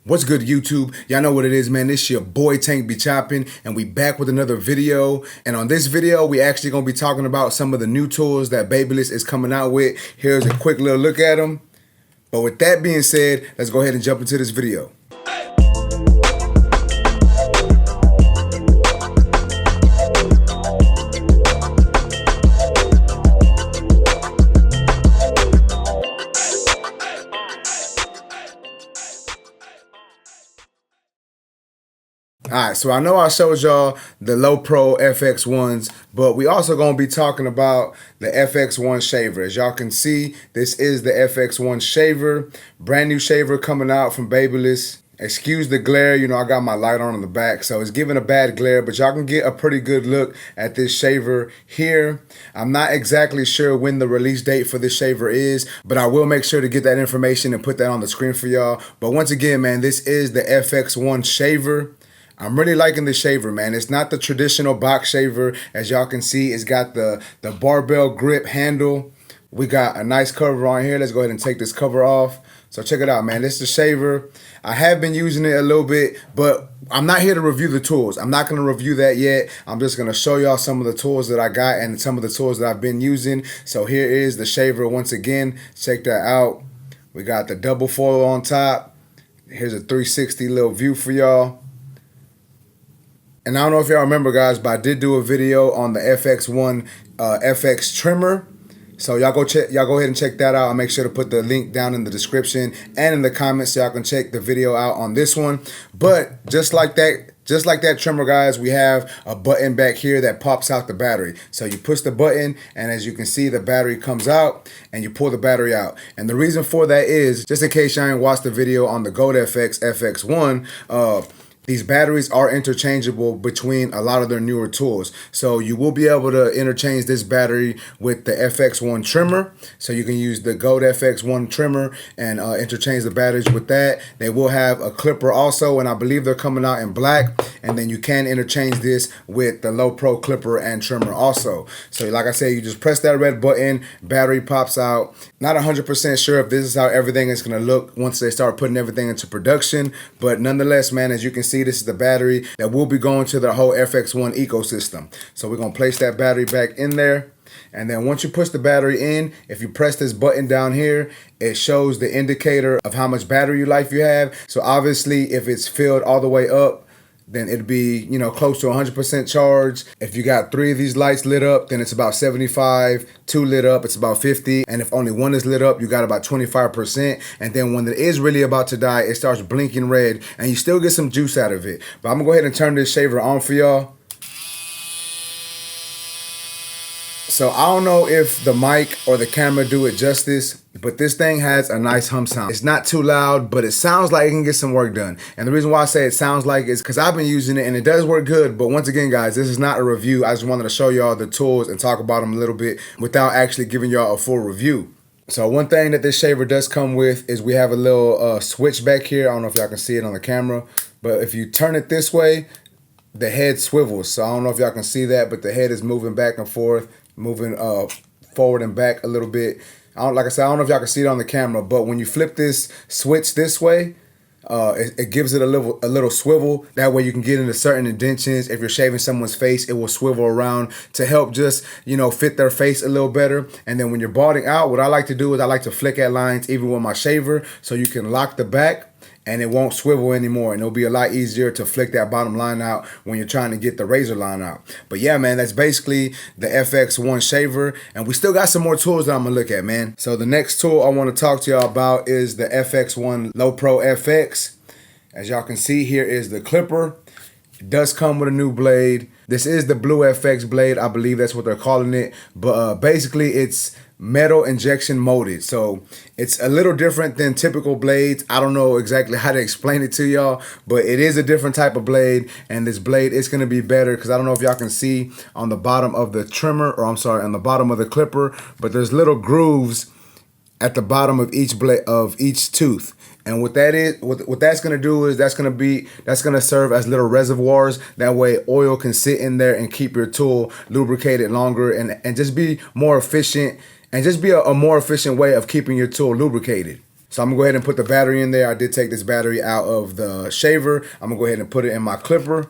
What's good, YouTube? Y'all know what it is, man. This your boy Tank be chopping, and we back with another video. And on this video, we actually gonna be talking about some of the new tools that Babyliss is coming out with. Here's a quick little look at them. But with that being said, let's go ahead and jump into this video. Alright, so I know I showed y'all the low pro FX1s, but we also gonna be talking about the FX1 Shaver. As y'all can see, this is the FX1 Shaver, brand new shaver coming out from Babyliss. Excuse the glare, you know, I got my light on in the back, so it's giving a bad glare, but y'all can get a pretty good look at this shaver here. I'm not exactly sure when the release date for this shaver is, but I will make sure to get that information and put that on the screen for y'all. But once again, man, this is the FX1 Shaver. I'm really liking the shaver, man. It's not the traditional box shaver. As y'all can see, it's got the barbell grip handle. We got a nice cover on here. Let's go ahead and take this cover off. So check it out, man. This is the shaver. I have been using it a little bit, but I'm not here to review the tools. I'm not going to review that yet. I'm just going to show y'all some of the tools that I got and some of the tools that I've been using. So here is the shaver once again. Check that out. We got the double foil on top. Here's a 360 little view for y'all. And I don't know if y'all remember, guys, but I did do a video on the FX1 FX Trimmer. So y'all go ahead and check that out. I'll make sure to put the link down in the description and in the comments so y'all can check the video out on this one. But just like that trimmer, guys, we have a button back here that pops out the battery. So you push the button, and as you can see, the battery comes out, and you pull the battery out. And the reason for that is, just in case y'all ain't watched the video on the Gold FX FX1, these batteries are interchangeable between a lot of their newer tools. So you will be able to interchange this battery with the FX1 Trimmer. So you can use the Gold FX1 Trimmer and interchange the batteries with that. They will have a clipper also, and I believe they're coming out in black. And then you can interchange this with the low pro clipper and trimmer also. So like I said, you just press that red button, battery pops out. Not 100% sure if this is how everything is going to look once they start putting everything into production. But nonetheless, man, as you can see, this is the battery that will be going to the whole FX1 ecosystem. So we're going to place that battery back in there. And then once you push the battery in, if you press this button down here, it shows the indicator of how much battery life you have. So obviously, if it's filled all the way up, then it'd be, you know, close to 100% charge. If you got 3 of these lights lit up, then it's about 75. 2 lit up, it's about 50. And if only 1 is lit up, you got about 25%. And then when it is really about to die, it starts blinking red, and you still get some juice out of it. But I'm gonna go ahead and turn this shaver on for y'all. So I don't know if the mic or the camera do it justice, but this thing has a nice hum sound. It's not too loud, but it sounds like it can get some work done. And the reason why I say it sounds like is because I've been using it and it does work good. But once again, guys, this is not a review. I just wanted to show y'all the tools and talk about them a little bit without actually giving y'all a full review. So one thing that this shaver does come with is we have a little switch back here. I don't know if y'all can see it on the camera, but if you turn it this way, the head swivels. So I don't know if y'all can see that, but the head is moving back and forth, moving forward and back a little bit. Like I said, I don't know if y'all can see it on the camera, but when you flip this switch this way, it gives it a little swivel. That way you can get into certain indentions. If you're shaving someone's face, it will swivel around to help just, you know, fit their face a little better. And then when you're balding out, what I like to do is I like to flick at lines even with my shaver, so you can lock the back and it won't swivel anymore, and it'll be a lot easier to flick that bottom line out when you're trying to get the razor line out. But yeah, man, that's basically the FX1 shaver, and we still got some more tools that I'm gonna look at, man. So the next tool I want to talk to y'all about is the FX1 Low Pro FX. As y'all can see, here is the clipper. It does come with a new blade. This is the Blue FX blade, I believe that's what they're calling it, but basically it's metal injection molded. So it's a little different than typical blades. I don't know exactly how to explain it to y'all, but it is a different type of blade, and this blade is going to be better because I don't know if y'all can see on the bottom of the trimmer, or I'm sorry, on the bottom of the clipper, but there's little grooves at the bottom of each blade of each tooth. And what that's gonna do is that's gonna serve as little reservoirs. That way oil can sit in there and keep your tool lubricated longer, and just be more efficient, and just be a more efficient way of keeping your tool lubricated. So I'm gonna go ahead and put the battery in there. I did take this battery out of the shaver. I'm gonna go ahead and put it in my clipper.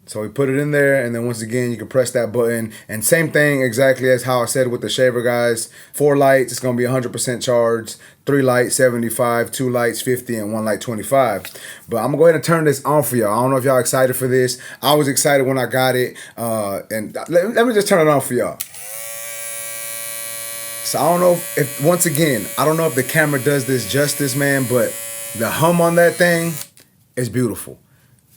So we put it in there, and then once again, you can press that button. And same thing exactly as how I said with the shaver, guys. 4 lights, it's gonna be 100% charged. 3 lights, 75, 2 lights, 50, and 1 light, 25. But I'm gonna go ahead and turn this on for y'all. I don't know if y'all excited for this. I was excited when I got it. And let me just turn it on for y'all. So I don't know if, once again, I don't know if the camera does this justice, man, but the hum on that thing is beautiful.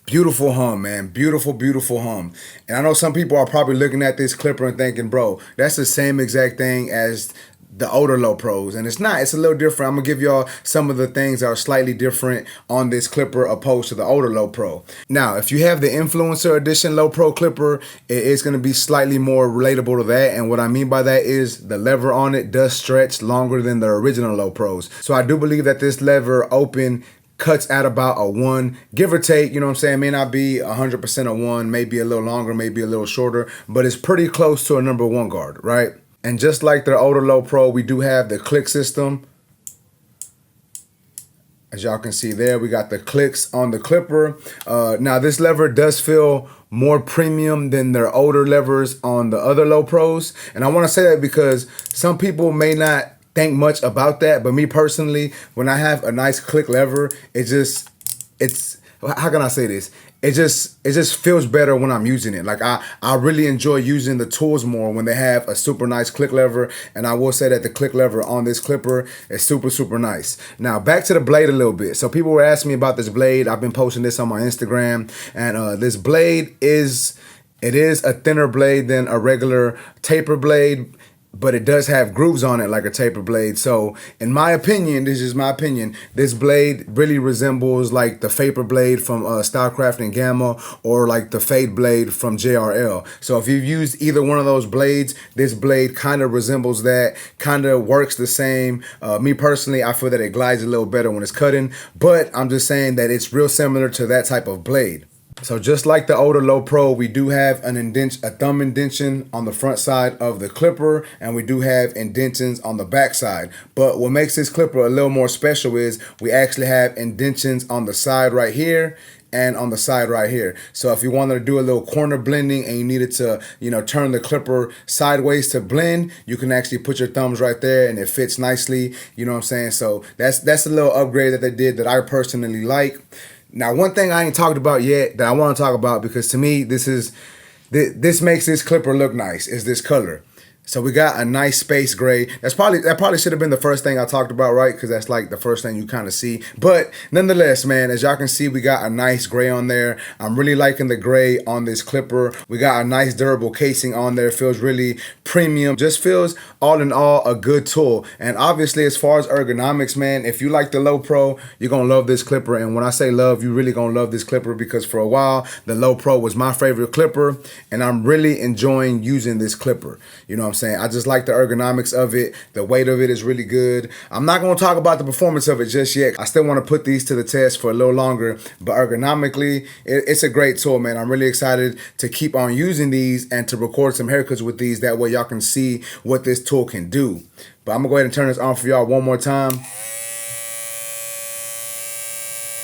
Beautiful hum, man. Beautiful, beautiful hum. And I know some people are probably looking at this clipper and thinking, bro, that's the same exact thing as the older low pros. And it's not. It's a little different. I'm going to give y'all some of the things that are slightly different on this clipper opposed to the older low pro. Now, if you have the influencer edition low pro clipper, it's going to be slightly more relatable to that. And what I mean by that is the lever on it does stretch longer than the original low pros. So I do believe that this lever open cuts at about a 1, give or take, you know what I'm saying? May not be 100% a 1, maybe a little longer, maybe a little shorter, but it's pretty close to a number 1 guard, right? And just like the older low pro, we do have the click system. As y'all can see there, we got the clicks on the clipper. Now this lever does feel more premium than their older levers on the other low pros. And I want to say that because some people may not think much about that, but me personally, when I have a nice click lever, it's how can I say this? It just feels better when I'm using it. Like I really enjoy using the tools more when they have a super nice click lever. And I will say that the click lever on this clipper is super, super nice. Now back to the blade a little bit. So people were asking me about this blade. I've been posting this on my Instagram, and this blade is a thinner blade than a regular taper blade, but it does have grooves on it like a taper blade. So in my opinion, this is my opinion, this blade really resembles like the Faber blade from Stylecraft and Gamma, or like the Fade blade from JRL. So if you've used either one of those blades, this blade kind of resembles that, kind of works the same. Me personally, I feel that it glides a little better when it's cutting, but I'm just saying that it's real similar to that type of blade. So just like the older low pro, we do have a thumb indentation on the front side of the clipper, and we do have indentions on the back side. But what makes this clipper a little more special is we actually have indentions on the side right here and on the side right here. So if you wanted to do a little corner blending and you needed to, you know, turn the clipper sideways to blend, you can actually put your thumbs right there and it fits nicely. You know what I'm saying? So that's a little upgrade that they did that I personally like. Now, one thing I ain't talked about yet that I want to talk about, because to me, this makes this clipper look nice, is this color. So we got a nice space gray. That probably should have been the first thing I talked about, right? Because that's like the first thing you kind of see. But nonetheless, man, as y'all can see, we got a nice gray on there. I'm really liking the gray on this clipper. We got a nice durable casing on there. Feels really premium. Just feels all in all a good tool. And obviously, as far as ergonomics, man, if you like the low pro, you're gonna love this clipper. And when I say love, you really gonna love this clipper, because for a while the low pro was my favorite clipper, and I'm really enjoying using this clipper. You know what I'm saying? I just like the ergonomics of it. The weight of it is really good. I'm not going to talk about the performance of it just yet. I still want to put these to the test for a little longer, but ergonomically, it's a great tool, man. I'm really excited to keep on using these and to record some haircuts with these. That way y'all can see what this tool can do. But I'm going to go ahead and turn this on for y'all one more time.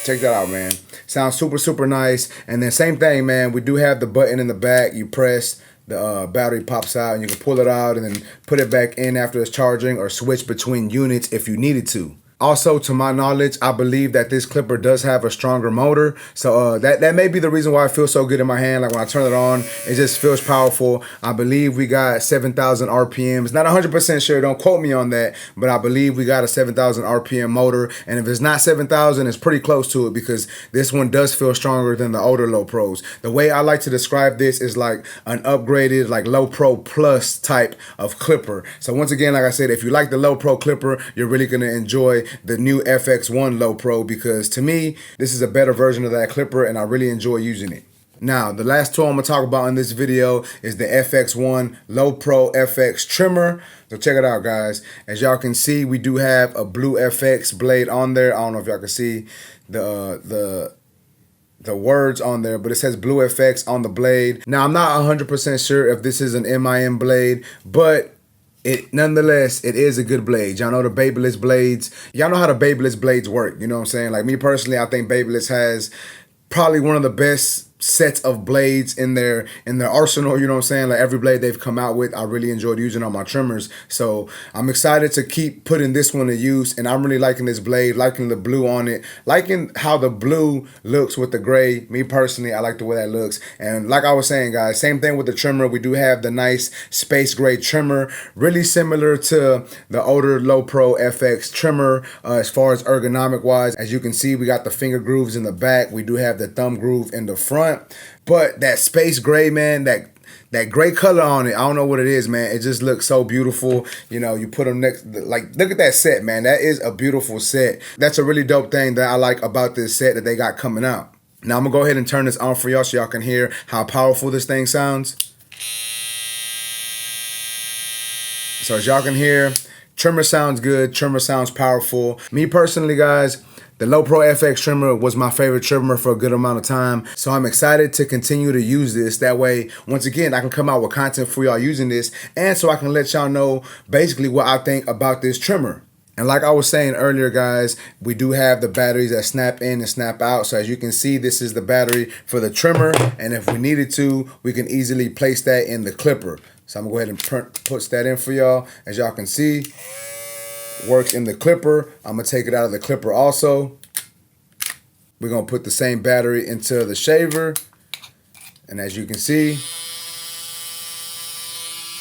Check that out, man. Sounds super, super nice. And then same thing, man. We do have the button in the back. You press, the battery pops out, and you can pull it out and then put it back in after it's charging, or switch between units if you needed to. Also, to my knowledge, I believe that this clipper does have a stronger motor. So that may be the reason why it feels so good in my hand. Like when I turn it on, it just feels powerful. I believe we got 7,000 RPMs. Not 100% sure, don't quote me on that, but I believe we got a 7,000 RPM motor. And if it's not 7,000, it's pretty close to it, because this one does feel stronger than the older low pros. The way I like to describe this is like an upgraded, like low pro plus type of clipper. So once again, like I said, if you like the low pro clipper, you're really gonna enjoy the new FX1 Low Pro, because to me, this is a better version of that clipper and I really enjoy using it. Now, the last tool I'm going to talk about in this video is the FX1 Low Pro FX Trimmer. So check it out, guys. As y'all can see, we do have a blue FX blade on there. I don't know if y'all can see the words on there, but it says blue FX on the blade. Now, I'm not 100% sure if this is an MIM blade, but Nonetheless, it is a good blade. Y'all know the Babyliss blades. Y'all know how the Babyliss blades work. You know what I'm saying? Like me personally, I think Babyliss has probably one of the best sets of blades in their arsenal. You know what I'm saying? Like every blade they've come out with, I really enjoyed using on my trimmers. So I'm excited to keep putting this one to use, and I'm really liking this blade, liking the blue on it, liking how the blue looks with the gray. Me personally, I like the way that looks. And like I was saying, guys, same thing with the trimmer. We do have the nice space gray trimmer, really similar to the older low pro FX trimmer as far as ergonomic wise. As you can see, we got the finger grooves in the back. We do have the thumb groove in the front. But that space gray, man, that gray color on it, I don't know what it is, man. It just looks so beautiful. You know, you put them next, like, look at that set, man. That is a beautiful set. That's a really dope thing that I like about this set that they got coming out. Now, I'm going to go ahead and turn this on for y'all so y'all can hear how powerful this thing sounds. So as y'all can hear, trimmer sounds good. Trimmer sounds powerful. Me personally, guys, the Low Pro FX trimmer was my favorite trimmer for a good amount of time. So I'm excited to continue to use this. That way, once again, I can come out with content for y'all using this. And so I can let y'all know basically what I think about this trimmer. And like I was saying earlier, guys, we do have the batteries that snap in and snap out. So as you can see, this is the battery for the trimmer. And if we needed to, we can easily place that in the clipper. So I'm going to go ahead and put that in for y'all. As y'all can see, works in the clipper. I'm going to take it out of the clipper also. We're going to put the same battery into the shaver. And as you can see,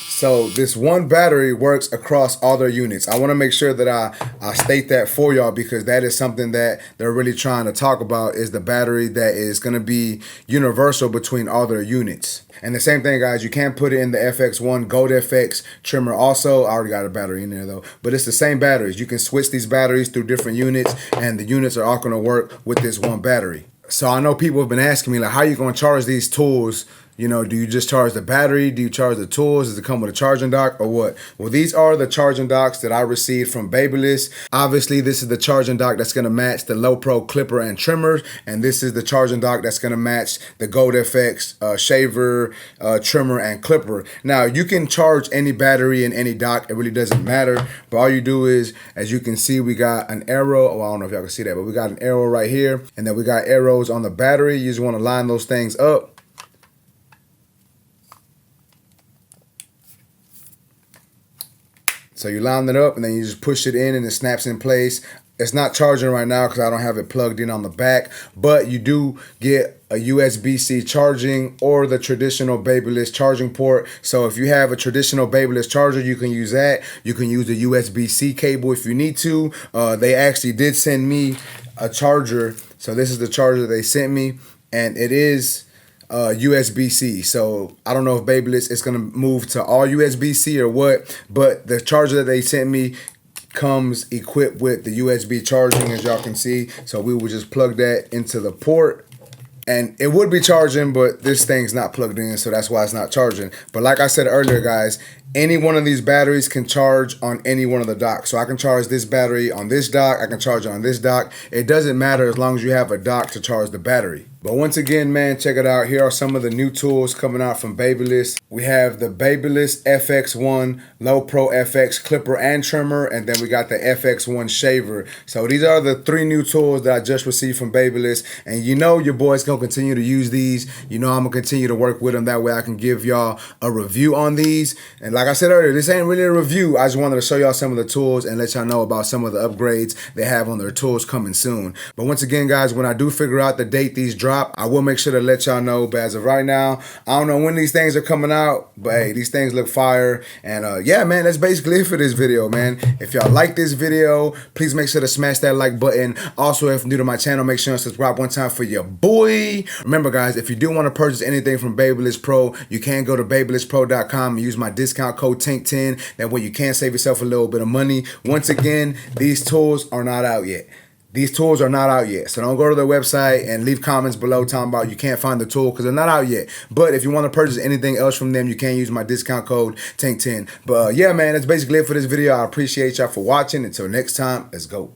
so this one battery works across all their units. I want to make sure that I state that for y'all, because that is something that they're really trying to talk about, is the battery that is going to be universal between all their units. And the same thing, guys, you can put it in the FX1 Gold FX trimmer also. I already got a battery in there though, but it's the same batteries. You can switch these batteries through different units, and the units are all going to work with this one battery. So I know people have been asking me, like, how are you going to charge these tools? You know, do you just charge the battery? Do you charge the tools? Does it come with a charging dock or what? Well, these are the charging docks that I received from Babyliss. Obviously, this is the charging dock that's going to match the Low Pro Clipper and Trimmers. And this is the charging dock that's going to match the Gold FX Shaver, Trimmer, and Clipper. Now, you can charge any battery in any dock. It really doesn't matter. But all you do is, as you can see, we got an arrow. Oh, I don't know if y'all can see that, but we got an arrow right here. And then we got arrows on the battery. You just want to line those things up. So you line it up and then you just push it in and it snaps in place. It's not charging right now because I don't have it plugged in on the back, but you do get a USB-C charging or the traditional Babyliss charging port. So if you have a traditional Babyliss charger, you can use that. You can use the USB-C cable if you need to. They actually did send me a charger. So this is the charger they sent me, and it is USB-C. So I don't know if Babyliss is going to move to all USB-C or what, but the charger that they sent me comes equipped with the USB charging, as y'all can see. So we will just plug that into the port, and it would be charging, but this thing's not plugged in, so that's why it's not charging. But like I said earlier, guys, any one of these batteries can charge on any one of the docks. So I can charge this battery on this dock. I can charge it on this dock. It doesn't matter as long as you have a dock to charge the battery. But once again, man, check it out. Here are some of the new tools coming out from Babyliss. We have the Babyliss FX1 Low Pro FX Clipper and Trimmer, and then we got the FX1 Shaver. So these are the 3 new tools that I just received from Babyliss. And you know your boy's going to continue to use these. You know I'm going to continue to work with them. That way I can give y'all a review on these. And like I said earlier, this ain't really a review. I just wanted to show y'all some of the tools and let y'all know about some of the upgrades they have on their tools coming soon. But once again, guys, when I do figure out the date these drop, I will make sure to let y'all know. But as of right now, I don't know when these things are coming out, but hey, these things look fire. And yeah, man, that's basically it for this video, man. If y'all like this video, please make sure to smash that like button. Also, if new to my channel, make sure to subscribe one time for your boy. Remember, guys, if you do want to purchase anything from Babyliss Pro, you can go to babylesspro.com and use my discount code TANK10. That way you can save yourself a little bit of money. Once again, these tools are not out yet. These tools are not out yet. So don't go to their website and leave comments below talking about you can't find the tool, because they're not out yet. But if you want to purchase anything else from them, you can use my discount code TANK10. But yeah, man, that's basically it for this video. I appreciate y'all for watching. Until next time, let's go.